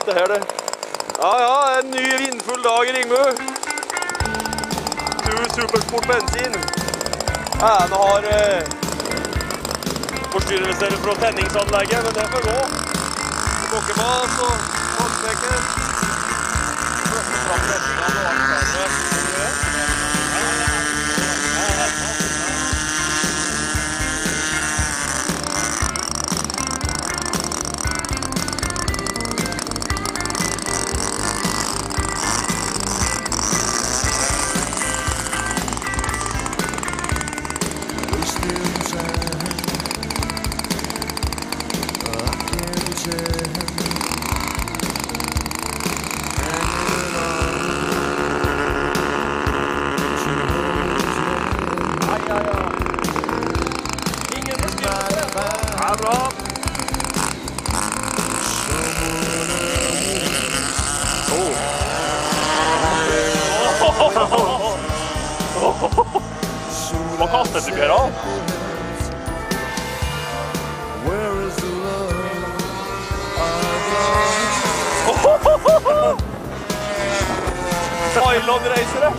dette her, det. Ja, ja, en ny vindfull dag i Ringbu. Supersport bensin. Ene har forstyrrelser fra tenningsanlegget, men det får gå. Kokkemat og vaktvekker. Fram retningen og Hva kastet du, Bjørn? Thailand-reisere!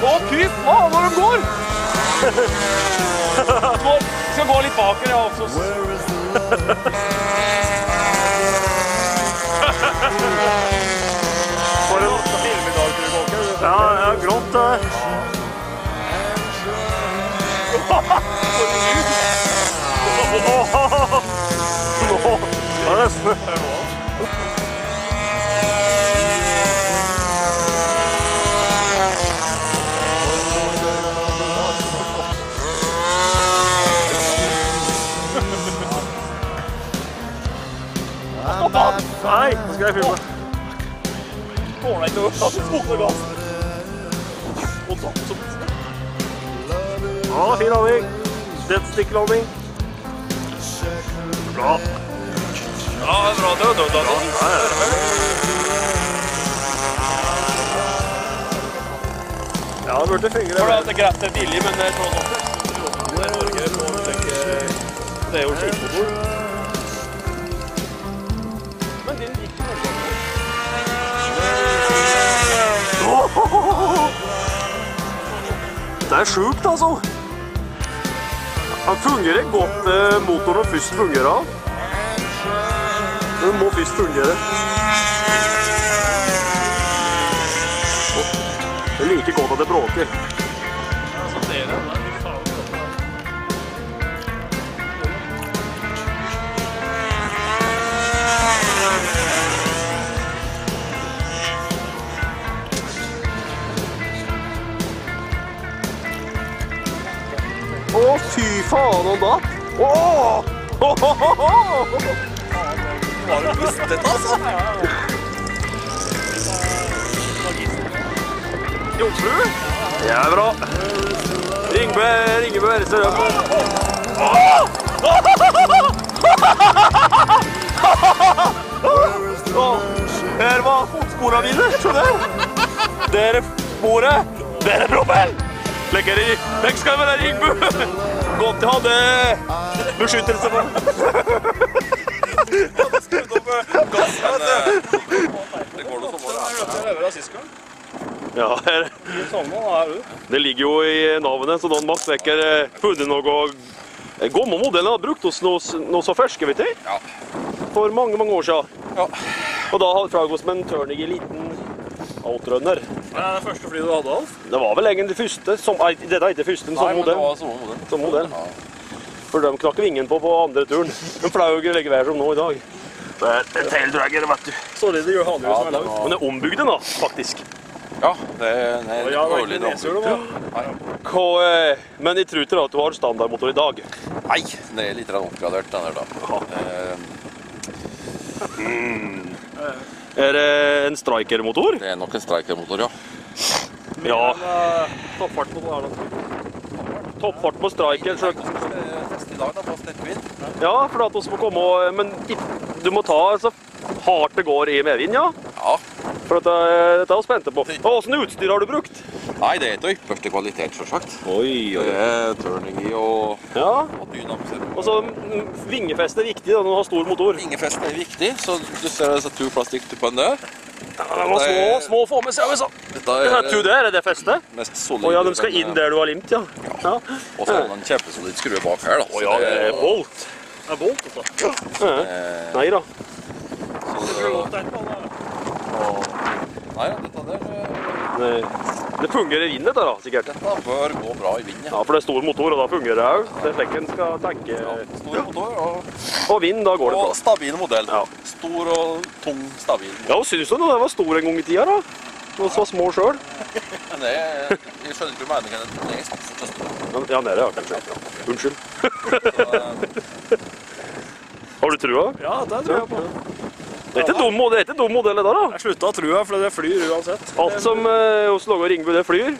Å, fy faen, når de går! Skal gå litt baker, ja, også. For en filmiddag til baker. Ja, ja, grått det. Det er nesten. Nei, nå skal jeg filme. Går det ikke over at du tok med gass? Og tatt som det. Ja, fin landing. Deadstick-landing. Bra. Ja, det er bra. Det er død-landing. Ja, det burde fungere. For det er greit, det er billig, men det er sånn også. Det er Norge, det er jo skiltmotor. Men din gikk ikke noe. Det er sjukt, altså. Han fungerer godt, motoren når først fungerer. Den må først fungere. Det er like godt at det bråker. Å, fy faen om da! Åh! Var det mistet, altså? Gjorde du? Ja, bra. Ringebø, Erstrøm. Her var fotsporene mine, skjønner du? Der er sporet, der er propell. Legger i, den skal være Ringbu. Godt jeg hadde beskyttelse på. Det går noe som var det. Ja, det ligger jo i navnet, så noen maktvekker funnet noe gammel modell har brukt hos noe så ferske, vet du? Ja. For mange år siden. Ja. Og da hadde Fragos med en Tørnig i liten outrunner. Det er det første flyet du hadde, Alf? Det var vel egentlig det første, dette er ikke det første, som modell. Nei, men det var som modell. Ja. For de knakk vingen på andre turen. De flaug legger vær som nå i dag. Det er en taildragger, vet du. Så det gjør han jo som er laget. Men det er ombygd den da, faktisk. Ja, det er årlig ombygd. Men jeg tror ikke at du har standardmotor i dag. Nei, det er litt oppgradert denne da. Er det en striker-motor? Det er nok en striker-motor, ja. Ja. Toppfart på det her da. Toppfart på striker. Fest i dag da, på Stettvind. Ja, for at vi må komme og... Men du må ta så hardt det går i medvind, ja? Ja. For dette er jeg spent på. Hvordan utstyr har du brukt? Nei, det er ikke ypperste kvalitet, selvsagt. Oi. Det er turning i og dynamiser. Og så vingefeste er viktig da, når du har stor motor. Vingefeste er viktig, så du ser disse to plastikk på den der. Ja, de var små å få med seg, altså. Denne to der, er det festet? Mest solide. Åja, de skal inn der du har limt, ja. Og så har man en kjempesolid skrue bak her, da. Åja, det er bolt. Det er bolt, altså. Nei da. Nei, dette der... Det fungerer i vind, dette da, sikkert. Dette bør gå bra i vind, ja. Ja, for det er stor motor, og da fungerer det også. Det er slik en skal tenke. Stor motor og vind, da går det bra. Og stabil modell. Stor og tung, stabil modell. Ja, synes du det var stor en gang i tida, da? Og så små selv. Men det er... Jeg skjønner ikke meningen. Det er fortsatt stor. Ja, det er det, ja, kanskje. Unnskyld. Har du trua? Ja, det tror jeg på. Det er ikke dum modell det da. Jeg sluttet å trua, for det flyr uansett. Alt som hos Låge og Ringbu, det flyr.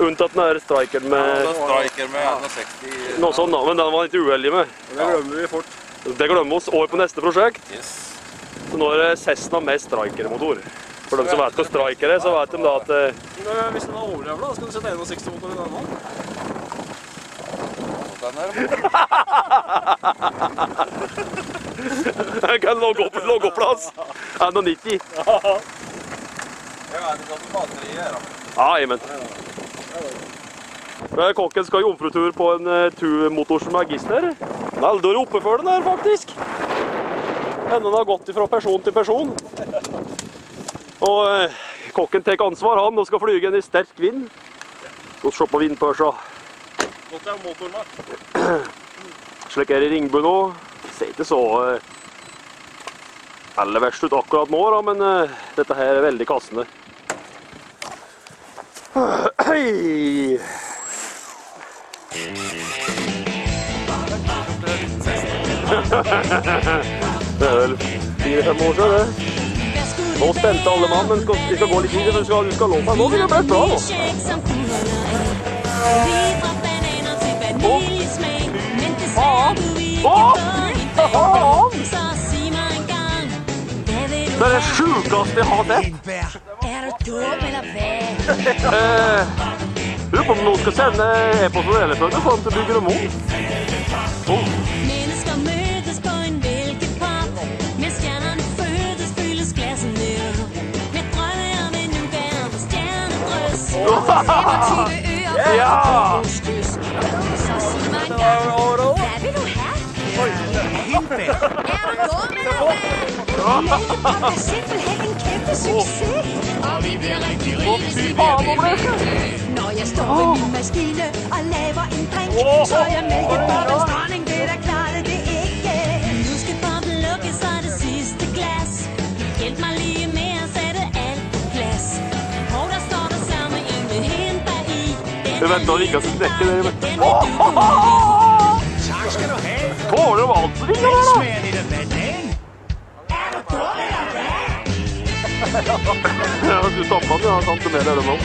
Unntatt den her strikeren med... Striker med 61... Noe sånn da, men den var ikke uheldig med. Det glemmer vi fort. Det glemmer vi oss over på neste prosjekt. Yes. Så nå er det Cessna med strikermotor. For de som vet hva striker er, så vet de da at... Hvis den har overlevet da, skal du sette 61-motor i den nå? Den her. Jeg kan logge plass. 91. Jeg vet ikke hva batteriet er da. Ja, amen. Kokken skal jomfrutur på en motor som er gister. Veldig oppe for den her, faktisk. Den har gått fra person til person. Og kokken tar ansvar, han, og skal flyge den i sterk vind. Skal se på vindpørsa. Godt er motoren da. Slik er det i Ringbu nå. Det ser ikke så aller verst ut akkurat nå, da, men dette her er veldig kassende. Hei! Det er vel 4-5 år siden, det. Nå spente alle mann, men vi skal gå litt videre, men du skal låne meg. Nå blir det bra nå. Det er det sjukeste jeg har sett. Lurer på om noen skal sende e-post eller før du får den til bygger om om. Mennesker møtes på en mælkepop, med stjernerne fødes, fyldes glassen ned. Med drømme om en nuværende stjernedrøs, og 25 øer Ja! Så sig mig en gang, hvad vil du have? Er du gået med noget vand? Mælkepop er simpelthen en kæmpe succes, og vi bliver rigtig rige, hvis vi bliver ved. Når jeg står ved min maskine og laver en drink, så er jeg mælkepoppens dronning, det der klarer det ikke. Nu skal poppen lukkes, så er det sidste glas. Hjælp mig lige med at sætte alt på plads. Og der står der samme en med hende bagi. Vi venter ikke at knekke det. Tak skal du have. Tåler du alt som ligger der, da? Smager lidt af banan. Er du dum eller hvad? Ja, du stopper den, ja. Sant det med det nå.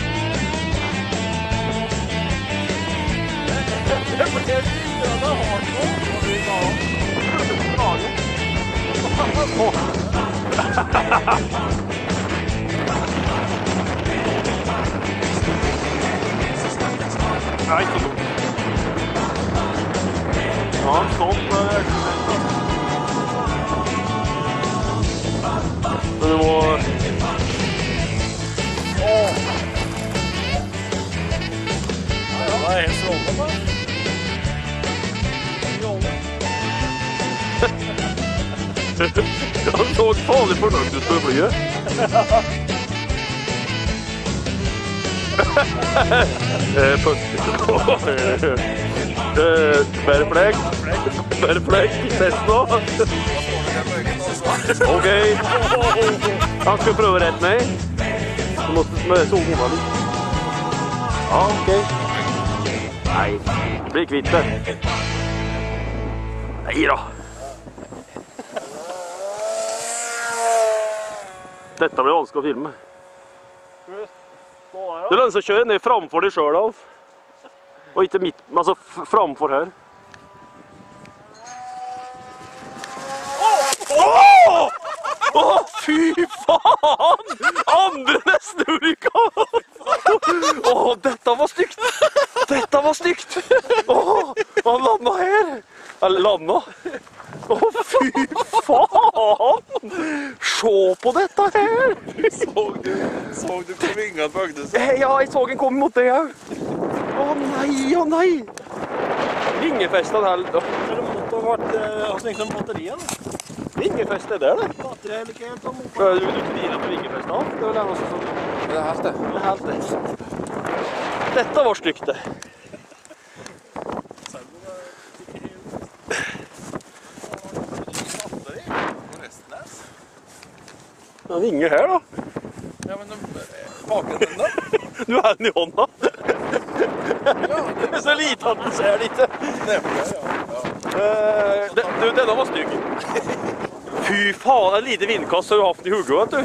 Nei, så dumt. Ja, sånn. Men du må... Det er helt strålende, da. Han så farlig fornøyd ut med flyet. Bare flekk, fest nå. Ok. Han skal prøve rett meg. Du må smøre solen litt. Ja, ok. Nei, bli kvitt det. Nei da. Dette blir vanskelig å filme. Det lønner seg å kjøre ned framfor deg selv, Alf. Og ikke midt, men altså framfor her. Åh, fy faen! Andre nesten ulykka! Åh, dette var stygt! Dette var stygt! Åh, han landa her! Eller landa? Åh, fy faen! Se på dette her! Såg du hvor vingene bøgde seg? Ja, jeg så den komme mot deg òg. Å nei! Vingefestet her. Det måtte ha vært liksom batteriet, da. Vingefestet der, det. Batteriet eller ikke helt om. Du tviler på vingefestet? Det var noe sånn. Det er helt det. Det er helt det. Dette var stygt, det. Det er vinger her, da. Ja, men bakgrunnen da? Du har den i hånda. Det er så lite at den ser det ikke. Denne var stygg. Fy faen, det er lite vindkast så du har haft den i hugget, vet du.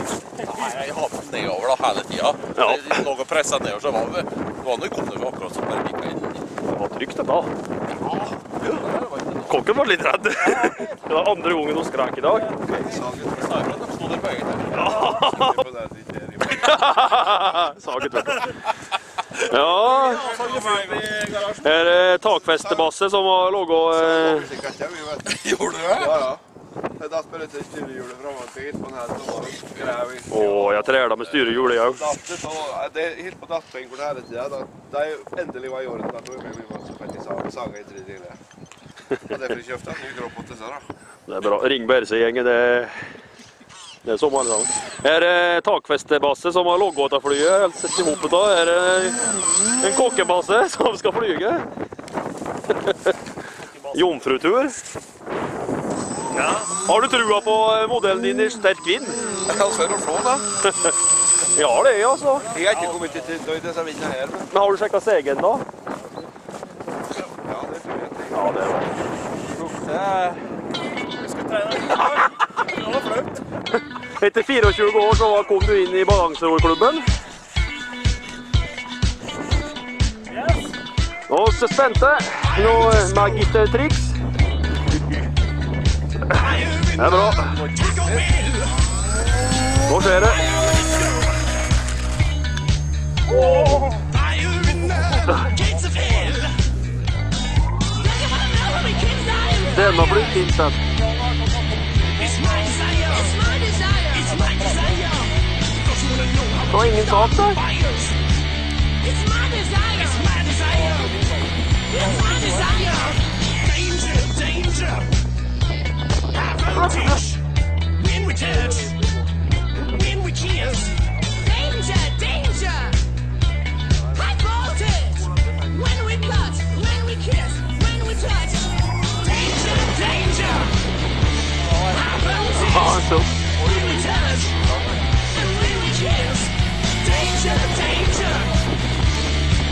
Nei, jeg har den nedover da hele tiden. Ja. Jeg lå og presset nedover, så var det når jeg kom ned så akkurat som bare gikk inn. Det var trygt, det da. Kokken var litt redd. Det var andre gangen hun skrek i dag. Saget, vet du. Ja, her er takfestebasse som har laget... Gjorde du det? Ja. Det datt bare til styrehjulet framover på den her, så var det grev i. Åh, jeg træler med styrehjulet, ja. Det er helt på dattbenken her hele tiden. Da jeg endelig var i orden, da tror jeg vi var så fett i saga i 3 tidligere. Og derfor kjøpte jeg en ny kropp til seg da. Det er bra. Ring Berse-gjengen, det er som alle sammen. Her er takfestebasse som har logget av flyet. Helt sett i hopet da. Her er en kokkebasse som skal flyge. Jomfrutur. Ja. Har du trua på modellen din i sterk vind? Jeg kan se noe sånn da. Ja, det er altså. Jeg har ikke kommet til disse vindene her. Men har du sjekket segen da? Ja, det tror jeg. Ja, det er bra. Etter 24 år så kom du inn i balanserollklubben. Nå er vi spente. Noe magistertriks. Det er bra. Nå skjer det. Denne blir tilsatt. Det var ingen sak der. When we touch, when we kiss, danger, danger. High voltage. When we touch, when we kiss, when we touch, danger, danger. High voltage. Awesome. When we touch, and when we kiss, danger, danger.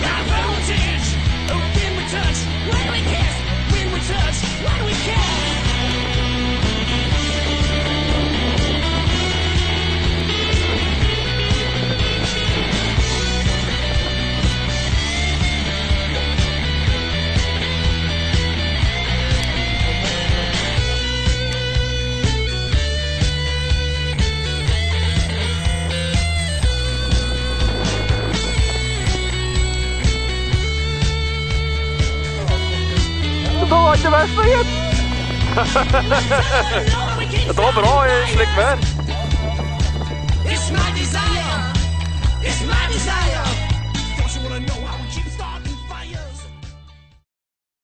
High voltage. When we touch, when we kiss, when we touch, when we kiss. Det var ikke verst, gitt. Det var bra i slik vær. It's my desire. It's my